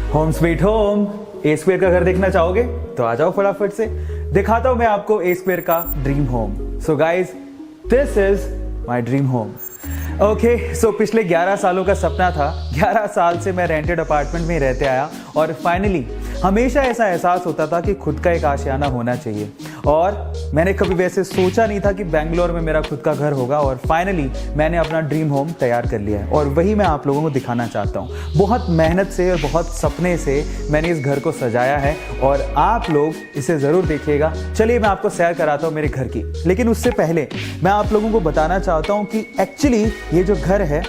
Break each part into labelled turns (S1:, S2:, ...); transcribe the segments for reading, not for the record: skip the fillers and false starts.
S1: Home sweet home. A square का घर देखना चाहोगे तो आ जाओ फटाफट से, दिखाता हूं मैं आपको ए स्क्वायर का dream home. So guys, this is my dream home. Okay, so पिछले 11 सालों का सपना था। 11 साल से मैं रेंटेड अपार्टमेंट में रहते आया और फाइनली हमेशा ऐसा एहसास होता था कि खुद का एक आशियाना होना चाहिए। और मैंने कभी वैसे सोचा नहीं था कि बेंगलोर में मेरा खुद का घर होगा और फाइनली मैंने अपना ड्रीम होम तैयार कर लिया है और वही मैं आप लोगों को दिखाना चाहता हूँ। बहुत मेहनत से और बहुत सपने से मैंने इस घर को सजाया है और आप लोग इसे ज़रूर देखिएगा। चलिए मैं आपको सैर कराता हूँ मेरे घर की, लेकिन उससे पहले मैं आप लोगों को बताना चाहता हूँ कि एक्चुअली ये जो घर है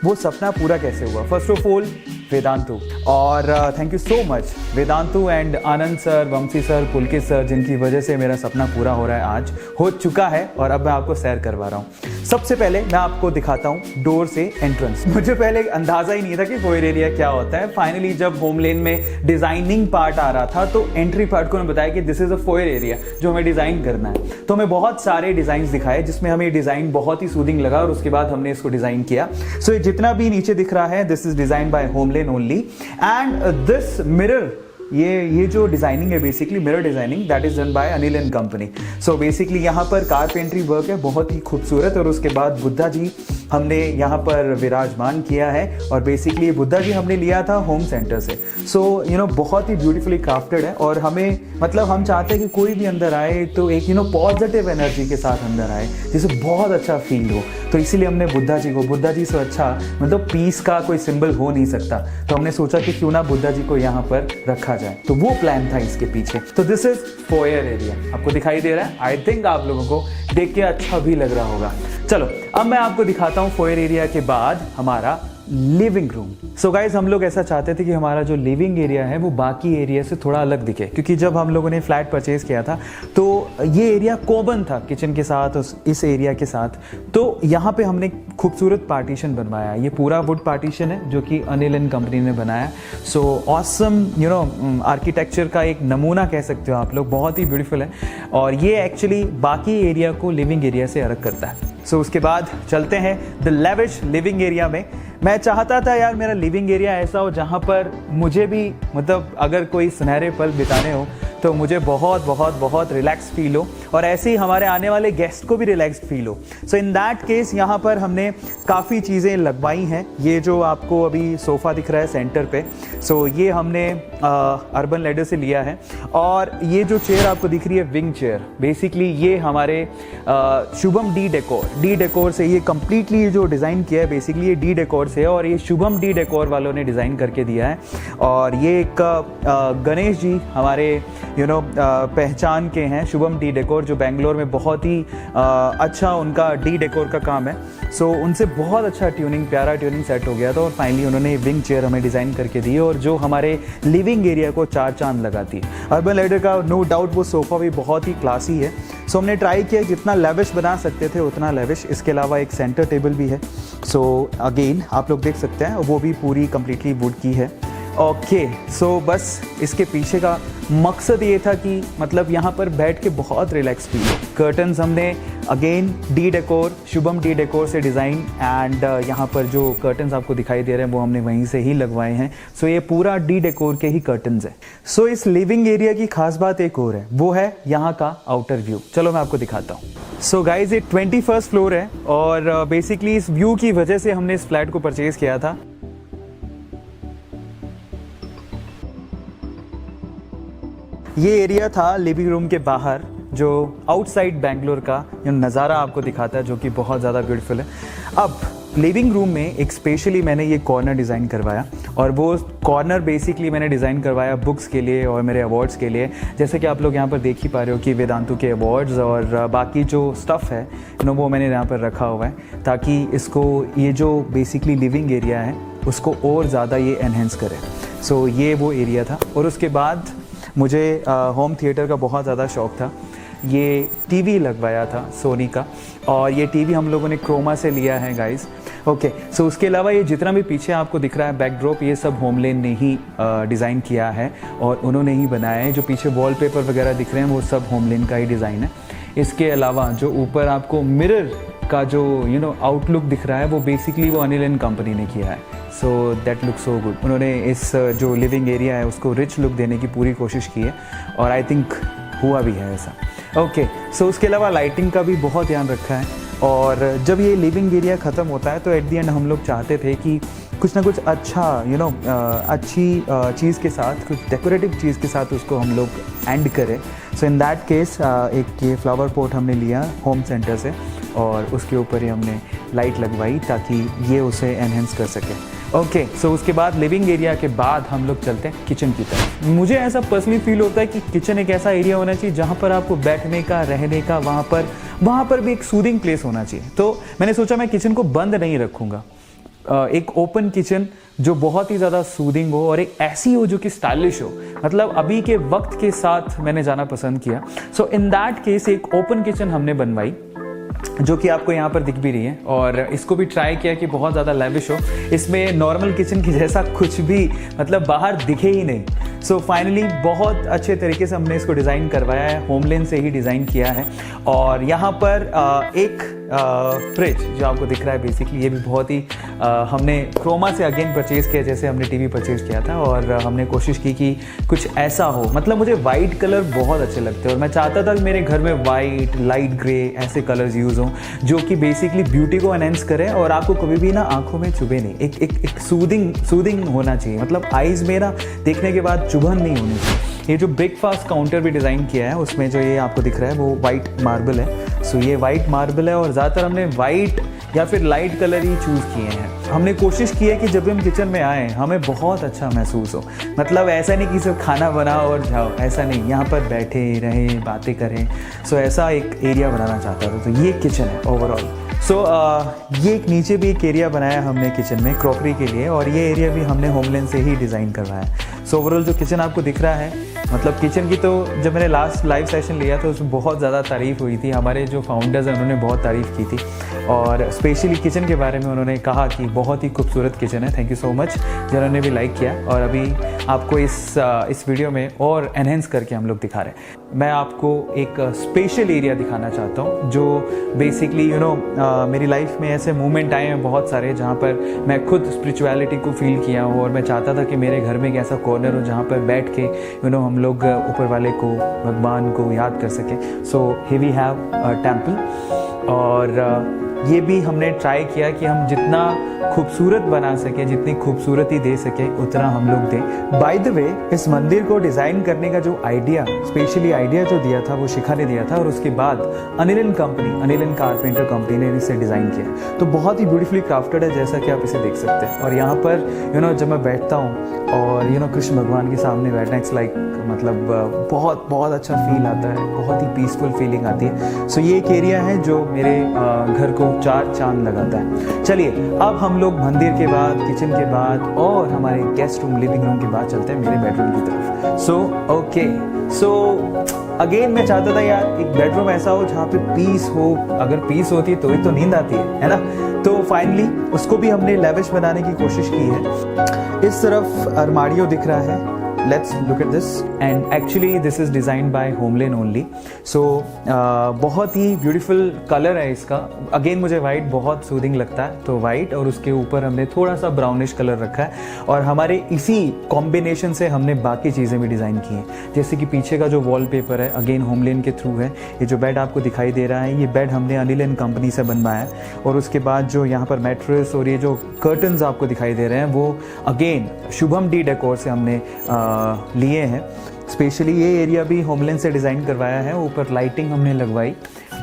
S1: वो सपना पूरा कैसे हुआ। फर्स्ट ऑफ ऑल वेदांतु, और thank you so much Vedantu and Anand sir, Vanshi sir, Pulkit sir, जिनकी वजह से मेरा सपना पूरा हो रहा है, आज हो चुका है और अब मैं आपको सैर करवा रहा हूँ। सबसे पहले मैं आपको दिखाता हूँ डोर से एंट्रेंस। मुझे पहले अंदाजा ही नहीं था कि फोयर एरिया क्या होता है। फाइनली जब होम लेन में डिजाइनिंग पार्ट आ रहा था तो एंट्री पार्ट को उन्होंने बताया कि this is a foyer area जो हमें डिजाइन करना है। तो हमें बहुत सारे डिजाइन दिखाए जिसमें हमें डिजाइन बहुत ही सूदिंग लगा और उसके बाद हमने इसको डिजाइन किया। सो जितना भी नीचे दिख रहा है this is design by HomeLane only and this mirror, ये जो डिजाइनिंग है basically mirror designing, that is done by Anil and company. So basically यहाँ पर कारपेंट्री वर्क है बहुत ही खूबसूरत और उसके बाद बुद्धा जी हमने यहाँ पर विराजमान किया है और बेसिकली ये बुद्धा जी हमने लिया था होम सेंटर से। सो बहुत ही ब्यूटीफुली क्राफ्टेड है और हमें मतलब हम चाहते हैं कि कोई भी अंदर आए तो एक पॉजिटिव एनर्जी के साथ अंदर आए जिसे बहुत अच्छा फील हो। तो इसीलिए हमने बुद्धा जी से अच्छा मतलब पीस का कोई सिंबल हो नहीं सकता, तो हमने सोचा कि क्यों ना बुद्धा जी को यहाँ पर रखा जाए, तो वो प्लान था इसके पीछे। तो दिस इज फोयर एरिया, आपको दिखाई दे रहा है। आई थिंक आप लोगों को देख के अच्छा भी लग रहा होगा। चलो अब मैं आपको दिखाता हूँ फोयर एरिया के बाद हमारा लिविंग रूम। सो गाइज, हम लोग ऐसा चाहते थे कि हमारा जो लिविंग एरिया है वो बाकी एरिया से थोड़ा अलग दिखे, क्योंकि जब हम लोगों ने फ्लैट परचेज किया था तो ये एरिया कॉमन था किचन के साथ इस एरिया के साथ। तो यहाँ पे हमने खूबसूरत पार्टीशन बनवाया। ये पूरा वुड पार्टीशन है जो कि अनिल एंड कंपनी ने बनाया। सो ऑसम आर्किटेक्चर का एक नमूना कह सकते हो आप लोग, बहुत ही ब्यूटीफुल है और ये एक्चुअली बाकी एरिया को लिविंग एरिया से अलग करता है। सो उसके बाद चलते हैं द लेविश लिविंग एरिया में। मैं चाहता था यार मेरा लिविंग एरिया ऐसा हो जहाँ पर मुझे भी मतलब अगर कोई सुनहरे पल बिताने हो तो मुझे बहुत बहुत बहुत रिलैक्स फील हो और ऐसे ही हमारे आने वाले गेस्ट को भी रिलैक्स फील हो। सो इन दैट केस यहाँ पर हमने काफ़ी चीज़ें लगवाई हैं। ये जो आपको अभी सोफ़ा दिख रहा है सेंटर पे, सो ये हमने अर्बन लैडर से लिया है। और ये जो चेयर आपको दिख रही है विंग चेयर, बेसिकली ये हमारे शुभम डी डेकोर से ये कम्प्लीटली जो डिज़ाइन किया है बेसिकली ये डी डेकोर से है और ये शुभम डी डेकोर वालों ने डिज़ाइन करके दिया है। और ये एक गणेश जी हमारे पहचान के हैं, शुभम डी डेकोर, जो बेंगलोर में बहुत ही अच्छा उनका डी डेकोर का काम है। सो उनसे बहुत अच्छा प्यारा ट्यूनिंग सेट हो गया था और फाइनली उन्होंने विंग चेयर हमें डिज़ाइन करके दी और जो हमारे लिविंग एरिया को चार चांद लगाती है। अर्बन लैडर का नो डाउट वो सोफ़ा भी बहुत ही क्लासी है। सो हमने ट्राई किया जितना लेविश बना सकते थे उतना लेविश। इसके अलावा एक सेंटर टेबल भी है। सो अगेन आप लोग देख सकते हैं वो भी पूरी कम्प्लीटली वुड की है। ओके, सो बस इसके पीछे का मकसद ये था कि मतलब यहाँ पर बैठ के बहुत रिलैक्स फील हो। कर्टन्स हमने again D decor, Shubham D decor से डिज़ाइन एंड यहाँ पर जो कर्टन्स आपको दिखाई दे रहे हैं वो हमने वहीं से ही लगवाए हैं। सो ये पूरा डी डेकोर के ही कर्टन्स है। सो इस लिविंग एरिया की खास बात एक और है, वो है यहाँ का आउटर व्यू। चलो मैं आपको दिखाता हूँ। सो गाइज, ये 21st फ्लोर है और बेसिकली इस व्यू की वजह से हमने इस फ्लैट को परचेज किया था। ये एरिया था लिविंग रूम के बाहर जो आउटसाइड बेंगलोर का नज़ारा आपको दिखाता है, जो कि बहुत ज़्यादा ब्यूटीफुल है। अब लिविंग रूम में एक स्पेशली मैंने ये कॉर्नर डिज़ाइन करवाया और वो कॉर्नर बेसिकली मैंने डिज़ाइन करवाया बुक्स के लिए और मेरे अवार्ड्स के लिए। जैसे कि आप लोग यहाँ पर देख ही पा रहे हो कि वेदांतु के अवार्ड्स और बाकी जो स्टफ़ है वो मैंने यहाँ पर रखा हुआ है ताकि इसको ये जो बेसिकली लिविंग एरिया है उसको और ज़्यादा ये एनहेंस करे। सो ये वो एरिया था। और उसके बाद मुझे होम थिएटर का बहुत ज़्यादा शौक़ था। ये टीवी लगवाया था सोनी का और ये टीवी हम लोगों ने क्रोमा से लिया है गाइस। ओके, सो उसके अलावा ये जितना भी पीछे आपको दिख रहा है बैकड्रॉप, ये सब होमलेन ने ही डिज़ाइन किया है और उन्होंने ही बनाया है। जो पीछे वॉलपेपर वगैरह दिख रहे हैं वो सब होमलेन का ही डिज़ाइन है। इसके अलावा जो ऊपर आपको मिरर का जो आउटलुक दिख रहा है वो बेसिकली वो अनिल एंड कंपनी ने किया है। So that look so good. उन्होंने इस जो लिविंग एरिया है उसको रिच लुक देने की पूरी कोशिश की है और आई थिंक हुआ भी है ऐसा। ओके, सो उसके अलावा लाइटिंग का भी बहुत ध्यान रखा है। और जब ये लिविंग एरिया ख़त्म होता है तो एट द एंड हम लोग चाहते थे कि कुछ ना कुछ अच्छा अच्छी चीज़ के साथ, कुछ डेकोरेटिव चीज़ के साथ उसको हम लोग एंड करें। सो इन दैट केस एक ये फ्लावर पॉट हमने लिया होम सेंटर से और उसके ऊपर ही हमने लाइट लगवाई ताकि ये उसे एनहेंस कर सके। ओके, सो उसके बाद लिविंग एरिया के बाद हम लोग चलते हैं किचन की तरफ। मुझे ऐसा पर्सनली फील होता है कि किचन एक ऐसा एरिया होना चाहिए जहाँ पर आपको बैठने का, रहने का, वहाँ पर भी एक सूदिंग प्लेस होना चाहिए। तो मैंने सोचा मैं किचन को बंद नहीं रखूँगा, एक ओपन किचन जो बहुत ही ज़्यादा सूदिंग हो और एक ऐसी हो जो कि स्टाइलिश हो, मतलब अभी के वक्त के साथ मैंने जाना पसंद किया। सो इन दैट केस एक ओपन किचन हमने बनवाई जो कि आपको यहाँ पर दिख भी रही है और इसको भी ट्राई किया कि बहुत ज़्यादा लैविश हो, इसमें नॉर्मल किचन की जैसा कुछ भी मतलब बाहर दिखे ही नहीं। सो फाइनली बहुत अच्छे तरीके से हमने इसको डिज़ाइन करवाया है, होमलेन से ही डिज़ाइन किया है। और यहाँ पर एक फ्रिज जो आपको दिख रहा है बेसिकली ये भी बहुत ही हमने क्रोमा से अगेन परचेज़ किया जैसे हमने टीवी परचेज़ किया था और हमने कोशिश की कि कुछ ऐसा हो, मतलब मुझे वाइट कलर बहुत अच्छे लगते हैं और मैं चाहता था कि मेरे घर में वाइट, लाइट ग्रे ऐसे कलर्स यूज़ हों जो कि बेसिकली ब्यूटी को एनहेंस करें और आपको कभी भी ना आंखों में चुभे नहीं, एक सूदिंग होना चाहिए, मतलब आइज़ में ना देखने के बाद चुभन नहीं होनी चाहिए। ये जो ब्रेकफास्ट काउंटर भी डिज़ाइन किया है उसमें जो ये आपको दिख रहा है वो वाइट मार्बल है। सो ये वाइट मार्बल है और ज़्यादातर हमने वाइट या फिर लाइट कलर ही चूज़ किए हैं। हमने कोशिश की है कि जब हम किचन में आएँ हमें बहुत अच्छा महसूस हो, मतलब ऐसा नहीं कि सिर्फ खाना बनाओ और जाओ, ऐसा नहीं, यहाँ पर बैठे रहें, बातें करें। सो ऐसा एक एरिया बनाना चाहता था, तो ये किचन है ओवरऑल। सो ये एक नीचे भी एक एरिया बनाया हमने किचन में क्रॉकरी के लिए और ये एरिया भी हमने होमलेन से ही डिज़ाइन करवाया है। सो ओवरऑल जो किचन आपको दिख रहा है, मतलब किचन की तो जब मैंने लास्ट लाइव सेशन लिया था उसमें बहुत ज़्यादा तारीफ़ हुई थी, हमारे जो फाउंडर्स हैं उन्होंने बहुत तारीफ़ की थी और स्पेशली किचन के बारे में उन्होंने कहा कि बहुत ही खूबसूरत किचन है। थैंक यू सो मच जिन्होंने भी लाइक किया और अभी आपको इस वीडियो में और एनहेंस करके हम लोग दिखा रहे हैं। मैं आपको एक स्पेशल एरिया दिखाना चाहता हूँ जो बेसिकली मेरी लाइफ में ऐसे मोमेंट आए हैं बहुत सारे जहाँ पर मैं खुद स्पिरिचुअलिटी को फील किया हूँ और मैं चाहता था कि मेरे घर में एक ऐसा कॉर्नर हो जहाँ पर बैठ के हम लोग ऊपर वाले को, भगवान को याद कर सकें। So here we have a temple और ये भी हमने ट्राई किया कि हम जितना खूबसूरत बना सके, जितनी खूबसूरती दे सके उतना हम लोग दें। बाय द वे इस मंदिर को डिज़ाइन करने का जो आइडिया, स्पेशली आइडिया जो दिया था वो शिखा ने दिया था और उसके बाद अनिल एंड कारपेंटर कंपनी ने इसे डिज़ाइन किया। तो बहुत ही ब्यूटीफुली क्राफ्टेड है जैसा कि आप इसे देख सकते हैं। और यहाँ पर जब मैं बैठता हूँ और कृष्ण भगवान के सामने बैठना, इट्स लाइक मतलब बहुत अच्छा फील आता है, बहुत ही पीसफुल फीलिंग आती है। सो ये एक एरिया है जो मेरे घर को 4 चांद लगाता है। चलिए अब हम लोग मंदिर के बाद, किचन के बाद और हमारे गेस्ट रूम, लिविंग रूम के बाद चलते हैं मेरे बेडरूम की तरफ। सो अगेन मैं चाहता था यार एक बेडरूम ऐसा हो जहाँ पे पीस हो, अगर पीस होती तो ही तो नींद आती है ना। तो फाइनली उसको भी हमने लेविश बनाने की कोशिश की है। इस तरफ अरमाडियो दिख रहा है, let's look at this and actually this is designed by Homeland only. So बहुत ही ब्यूटीफुल कलर है इसका। अगेन मुझे वाइट बहुत सूदिंग लगता है तो वाइट, और उसके ऊपर हमने थोड़ा सा ब्राउनिश कलर रखा है और हमारे इसी कॉम्बिनेशन से हमने बाकी चीज़ें भी डिज़ाइन की हैं। जैसे कि पीछे का जो वॉलपेपर है अगेन होमलेन के थ्रू है। ये जो बेड आपको दिखाई दे रहा है ये बेड हमने अनिल एंड कंपनी से बनवाया है और उसके बाद जो यहाँ पर मैट्रेस और ये जो कर्टन्स आपको दिखाई दे रहे हैं वो अगेन शुभम डी डेकोर से हमने लिए हैं। स्पेशली ये एरिया भी होमलेन से डिज़ाइन करवाया है, ऊपर लाइटिंग हमने लगवाई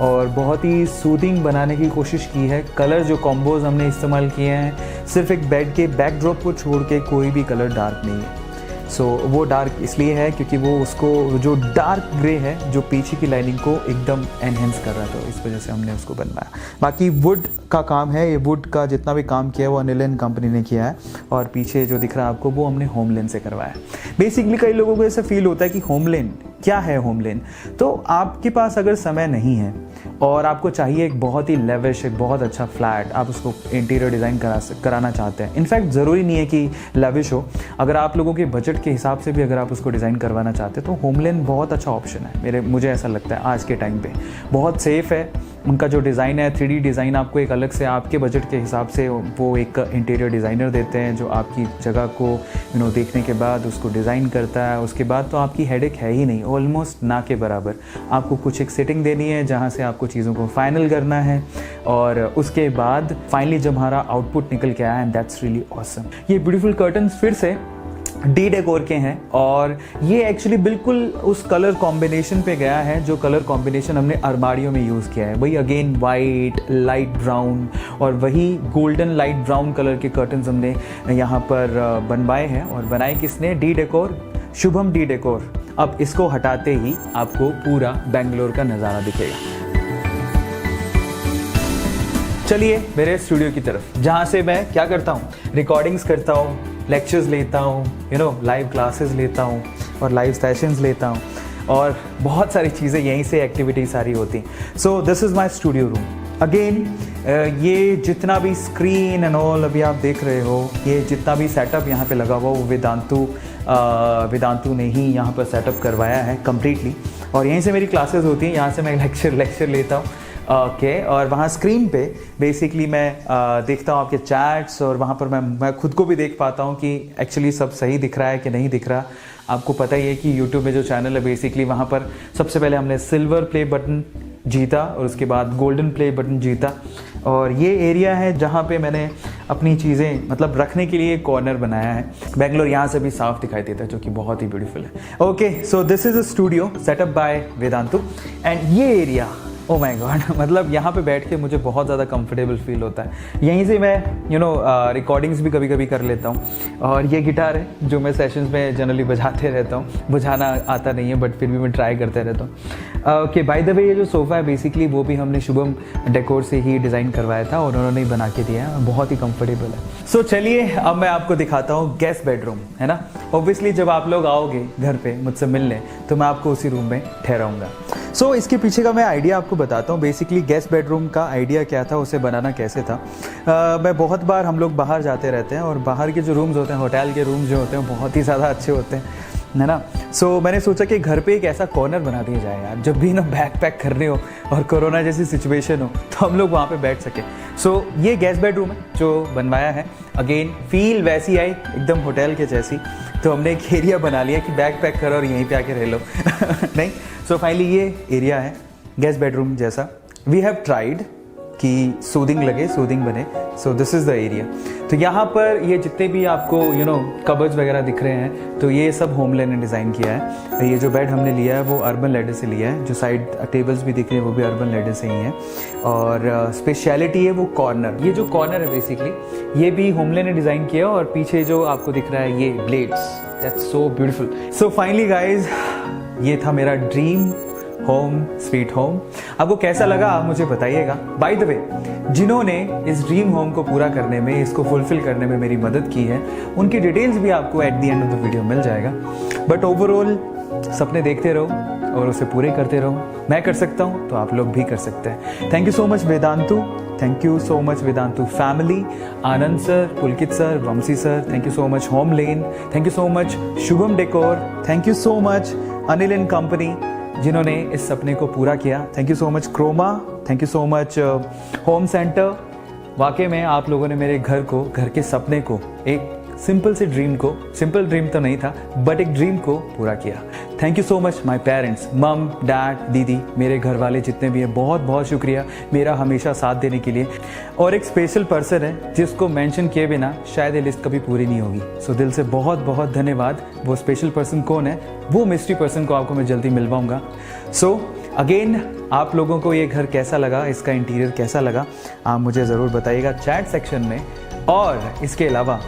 S1: और बहुत ही सूदिंग बनाने की कोशिश की है। कलर जो कॉम्बोज हमने इस्तेमाल किए हैं, सिर्फ एक बेड के बैकड्रॉप को छोड़ के कोई भी कलर डार्क नहीं है। सो वो डार्क इसलिए है क्योंकि वो उसको जो डार्क ग्रे है जो पीछे की लाइनिंग को एकदम एनहेंस कर रहा था, तो इस वजह से हमने उसको बनवाया। बाकी वुड का काम है, ये वुड का जितना भी काम किया है वो अनिल एंड कंपनी ने किया है और पीछे जो दिख रहा है आपको वो हमने होमलेन से करवाया। बेसिकली कई लोगों को ऐसा फील होता है कि होमलेन क्या है। होमलेन तो आपके पास अगर समय नहीं है और आपको चाहिए एक बहुत ही लेविश, एक बहुत अच्छा फ्लैट, आप उसको इंटीरियर डिज़ाइन कराना चाहते हैं। इनफैक्ट ज़रूरी नहीं है कि लेविश हो, अगर आप लोगों के बजट के हिसाब से भी अगर आप उसको डिज़ाइन करवाना चाहते हैं तो होमलेन बहुत अच्छा ऑप्शन है। मुझे ऐसा लगता है आज के टाइम पे बहुत सेफ़ है उनका जो डिज़ाइन है 3D डिज़ाइन आपको एक अलग से आपके बजट के हिसाब से वो एक इंटीरियर डिज़ाइनर देते हैं जो आपकी जगह को देखने के बाद उसको डिज़ाइन करता है। उसके बाद तो आपकी हेडेक है ही नहीं, ऑलमोस्ट ना के बराबर। आपको कुछ एक सेटिंग देनी है जहाँ से आपको चीज़ों को फाइनल करना है, और उसके बाद फाइनली जब हमारा आउटपुट निकल के आया, एंड दैट्स रियली ऑसम। ये ब्यूटीफुल कर्टन्स फिर से डी डेकोर के हैं, और ये एक्चुअली बिल्कुल उस कलर कॉम्बिनेशन पे गया है जो कलर कॉम्बिनेशन हमने अलमारियों में यूज़ किया है। वही अगेन वाइट, लाइट ब्राउन और वही गोल्डन लाइट ब्राउन कलर के कर्टन्स हमने यहाँ पर बनवाए हैं। और बनाए किसने? D decor, Shubham D decor. अब इसको हटाते ही आपको पूरा बेंगलोर का नज़ारा दिखेगा। चलिए मेरे स्टूडियो की तरफ, जहाँ से मैं क्या करता हूँ, रिकॉर्डिंग्स करता हूँ, लेक्चर्स लेता हूँ, लाइव क्लासेस लेता हूँ और लाइव सेशंस लेता हूँ, और बहुत सारी चीज़ें यहीं से एक्टिविटीज सारी होती हैं। सो this is my studio room. Again ये जितना भी स्क्रीन एंड ऑल अभी आप देख रहे हो, ये जितना भी सेटअप यहाँ पे लगा हुआ वो वेदांतु ने ही यहाँ पर सेटअप करवाया है कम्प्लीटली। और यहीं से मेरी क्लासेस होती हैं, यहाँ से मैं लेक्चर लेता हूँ। ओके, और वहाँ स्क्रीन पे बेसिकली मैं देखता हूँ आपके चैट्स, और वहाँ पर मैं खुद को भी देख पाता हूँ कि एक्चुअली सब सही दिख रहा है कि नहीं दिख रहा। आपको पता ही है कि यूट्यूब में जो चैनल है बेसिकली वहाँ पर सबसे पहले हमने सिल्वर प्ले बटन जीता और उसके बाद गोल्डन प्ले बटन जीता। और ये एरिया है जहाँ पे मैंने अपनी चीज़ें मतलब रखने के लिए कॉर्नर बनाया है। बेंगलोर यहाँ से भी साफ दिखाई देता है, जो कि बहुत ही ब्यूटीफुल है। Okay, so this is a studio setup by Vedantu, and ये एरिया, ओ माय गॉड, मतलब यहाँ पे बैठ के मुझे बहुत ज़्यादा कंफर्टेबल फील होता है। यहीं से मैं रिकॉर्डिंग्स भी कभी कभी कर लेता हूँ। और ये गिटार है जो मैं सेशंस में जनरली बजाते रहता हूँ, बजाना आता नहीं है बट फिर भी मैं ट्राई करते रहता हूँ। ओके, बाय द वे ये जो सोफ़ा है बेसिकली वो भी हमने शुभम डेकोर से ही डिज़ाइन करवाया था और उन्होंने ही बना के दिया है, बहुत ही कंफर्टेबल है। सो चलिए अब मैं आपको दिखाता हूँ गेस्ट बेडरूम, है ना। ऑब्वियसली जब आप लोग आओगे घर पे मुझसे मिलने तो मैं आपको उसी रूम में ठहराऊँगा। सो इसके पीछे का मैं आइडिया आपको बताता हूँ। बेसिकली गेस्ट बेडरूम का आइडिया क्या था, उसे बनाना कैसे था। मैं बहुत बार हम लोग बाहर जाते रहते हैं और बाहर के जो रूम्स होते हैं, होटल के रूम्स जो होते हैं बहुत ही ज़्यादा अच्छे होते हैं, है ना। सो मैंने सोचा कि घर पे एक ऐसा कॉर्नर बना दिया जाए यार, जब भी ना बैग पैक करने हो और कोरोना जैसी सिचुएशन हो तो हम लोग वहाँ पे बैठ सकें। सो ये गेस्ट बेडरूम है जो बनवाया है। अगेन फील वैसी आई एकदम होटल के जैसी, तो हमने एक एरिया बना लिया कि बैग पैक करो और यहीं पे आके रह लो नहीं। सो फाइनली ये एरिया है गेस्ट बेडरूम जैसा। वी हैव ट्राइड कि सूदिंग लगे, सूदिंग बने। सो दिस इज़ द एरिया। तो यहाँ पर ये जितने भी आपको कबर्ड्स वगैरह दिख रहे हैं, तो ये सब होमलैंड ने डिज़ाइन किया है। ये जो बेड हमने लिया है वो अर्बन लैडर से लिया है, जो साइड टेबल्स भी दिख रहे हैं वो भी अर्बन लैडर से ही हैं। और स्पेशलिटी है वो कॉर्नर, ये जो कॉर्नर है बेसिकली ये भी होमलैंड ने डिज़ाइन किया है। और पीछे जो आपको दिख रहा है ये blades, that's so beautiful. So finally guys, ये था मेरा ड्रीम होम स्वीट होम। आपको कैसा लगा आप मुझे बताइएगा। बाय द वे, जिन्होंने इस ड्रीम होम को पूरा करने में, इसको फुलफिल करने में मेरी मदद की है, उनकी डिटेल्स भी आपको at the end of the video मिल जाएगा। बट ओवरऑल सपने देखते रहो और उसे पूरे करते रहो। मैं कर सकता हूँ तो आप लोग भी कर सकते हैं। Thank you so much Vedantu, thank you so much Vedantu family, Anand sir, Pulkit sir, Vanshi sir, thank you so much Home Lane, thank you so much Shubham decor, thank you so much Anil and company जिन्होंने इस सपने को पूरा किया। Thank you so much Croma, thank you so much Home Centre. वाकई में आप लोगों ने मेरे घर को, घर के सपने को, एक सिंपल से ड्रीम को, सिंपल ड्रीम तो नहीं था बट एक ड्रीम को पूरा किया। Thank you so much my parents, मम, डैड, दीदी, मेरे घर वाले जितने भी हैं, बहुत बहुत शुक्रिया मेरा हमेशा साथ देने के लिए। और एक स्पेशल पर्सन है जिसको मेंशन किए बिना शायद ये लिस्ट कभी पूरी नहीं होगी। सो दिल से बहुत बहुत धन्यवाद। वो स्पेशल पर्सन कौन है, वो मिस्ट्री पर्सन को आपको मैं जल्दी मिलवाऊंगा। सो अगेन, आप लोगों को ये घर कैसा लगा, इसका इंटीरियर कैसा लगा, आप मुझे ज़रूर बताइएगा चैट सेक्शन में। और इसके अलावा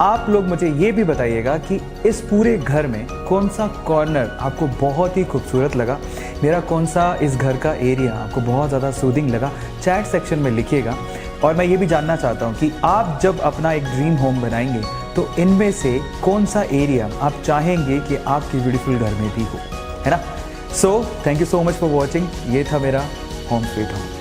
S1: आप लोग मुझे ये भी बताइएगा कि इस पूरे घर में कौन सा कॉर्नर आपको बहुत ही खूबसूरत लगा, मेरा कौन सा इस घर का एरिया आपको बहुत ज़्यादा सूदिंग लगा, चैट सेक्शन में लिखिएगा। और मैं ये भी जानना चाहता हूँ कि आप जब अपना एक ड्रीम होम बनाएंगे तो इनमें से कौन सा एरिया आप चाहेंगे कि आपके ब्यूटीफुल घर में भी हो, है ना। So thank you so much for watching. ये था मेरा होम स्वीट होम।